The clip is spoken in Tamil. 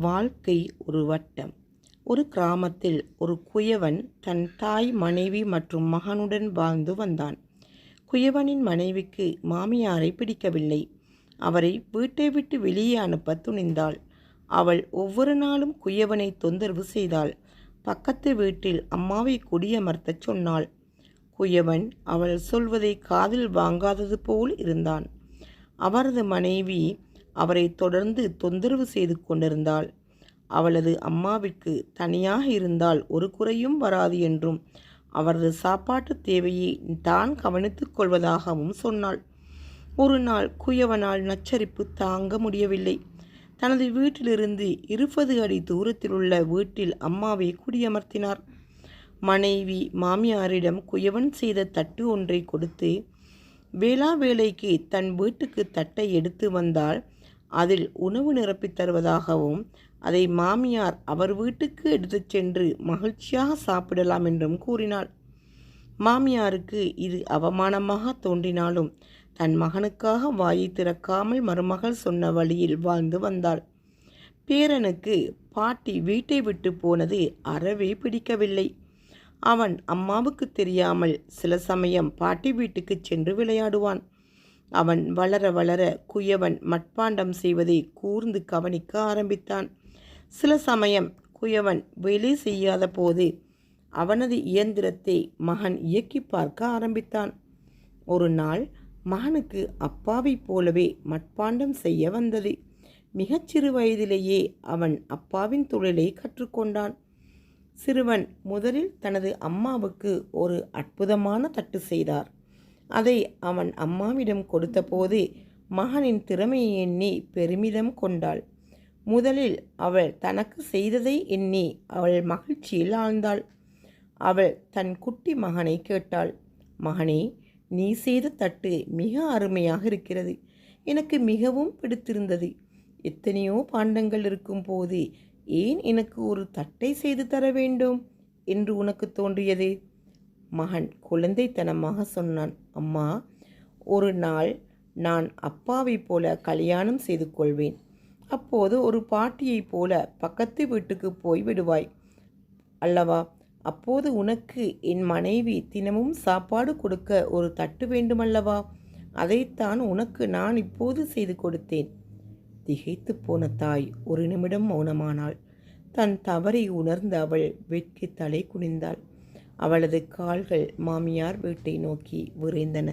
வாழ்க்கை ஒரு வட்டம். ஒரு கிராமத்தில் ஒரு குயவன் தன் தாய், மனைவி மற்றும் மகனுடன் வாழ்ந்து வந்தான். குயவனின் மனைவிக்கு மாமியாரை பிடிக்கவில்லை. அவரை வீட்டை விட்டு வெளியே அனுப்ப துணிந்தாள். அவள் ஒவ்வொரு நாளும் குயவனை தொந்தரவு செய்தாள். பக்கத்து வீட்டில் அம்மாவை குடியமர்த்தச் சொன்னாள். குயவன் அவள் சொல்வதை காதில் வாங்காதது போல் இருந்தான். அவரது மனைவி அவரை தொடர்ந்து தொந்தரவு செய்து கொண்டிருந்தாள். அவளது அம்மாவிற்கு தனியாக இருந்தால் ஒரு குறையும் வராது என்றும் அவரது சாப்பாட்டு தேவையை தான் கவனித்துக் கொள்வதாகவும் சொன்னாள். ஒரு நாள் குயவனால் நச்சரிப்பு தாங்க முடியவில்லை. தனது வீட்டிலிருந்து 20 அடி தூரத்தில் உள்ள வீட்டில் அம்மாவை குடியமர்த்தினார். மனைவி மாமியாரிடம் குயவன் செய்த தட்டு ஒன்றை கொடுத்து, வேளா வேலைக்கு தன் வீட்டுக்கு தட்டை எடுத்து வந்தால் அதில் உணவு நிரப்பித் தருவதாகவும் அதை மாமியார் அவர் வீட்டுக்கு எடுத்துச் சென்று மகிழ்ச்சியாக சாப்பிடலாம் என்றும் கூறினாள். மாமியாருக்கு இது அவமானமாக தோன்றினாலும் தன் மகனுக்காக வாயை திறக்காமல் மருமகள் சொன்ன வழியில் வாழ்ந்து வந்தாள். பேரனுக்கு பாட்டி வீட்டை விட்டு போனது அறவே பிடிக்கவில்லை. அவன் அம்மாவுக்கு தெரியாமல் சில சமயம் பாட்டி வீட்டுக்கு சென்று விளையாடுவான். அவன் வளர வளர குயவன் மட்பாண்டம் செய்வதை கூர்ந்து கவனிக்க ஆரம்பித்தான். சில சமயம் குயவன் வேலை செய்யாத போது அவனது இயந்திரத்தை மகன் இயக்கி பார்க்க ஆரம்பித்தான். ஒரு நாள் மகனுக்கு அப்பாவைப் போலவே மட்பாண்டம் செய்ய வந்தது. மிகச்சிறு வயதிலேயே அவன் அப்பாவின் தொழிலை கற்றுக்கொண்டான். சிறுவன் முதலில் தனது அம்மாவுக்கு ஒரு அற்புதமான தட்டு செய்தார். அதை அவன் அம்மாவிடம் கொடுத்தபோது மகனின் திறமையை எண்ணி பெருமிதம் கொண்டாள். முதலில் அவள் தனக்கு செய்ததை எண்ணி அவள் மகிழ்ச்சியில் ஆழ்ந்தாள். அவள் தன் குட்டி மகனை கேட்டாள். மகனே, நீ செய்த தட்டு மிக அருமையாக இருக்கிறது. எனக்கு மிகவும் பிடித்திருந்தது. எத்தனையோ பாண்டங்கள் இருக்கும் போது ஏன் எனக்கு ஒரு தட்டை செய்து தர வேண்டும் என்று உனக்கு தோன்றியது? மகன் குழந்தைத்தனமாக சொன்னான். அம்மா, ஒரு நாள் நான் அப்பாவைப் போல கல்யாணம் செய்து கொள்வேன். அப்போது ஒரு பாட்டியைப் போல பக்கத்து வீட்டுக்கு போய் விடுவாய் அல்லவா? அப்போது உனக்கு என் மனைவி தினமும் சாப்பாடு கொடுக்க ஒரு தட்டு வேண்டுமல்லவா? அதைத்தான் உனக்கு நான் இப்போது செய்து கொடுத்தேன். திகைத்து போன தாய் ஒரு நிமிடம் மௌனமானாள். தன் தவறை உணர்ந்த அவள் வெட்கி தலை குனிந்தாள். அவளது கால்கள் மாமியார் வீட்டை நோக்கி விரைந்தன.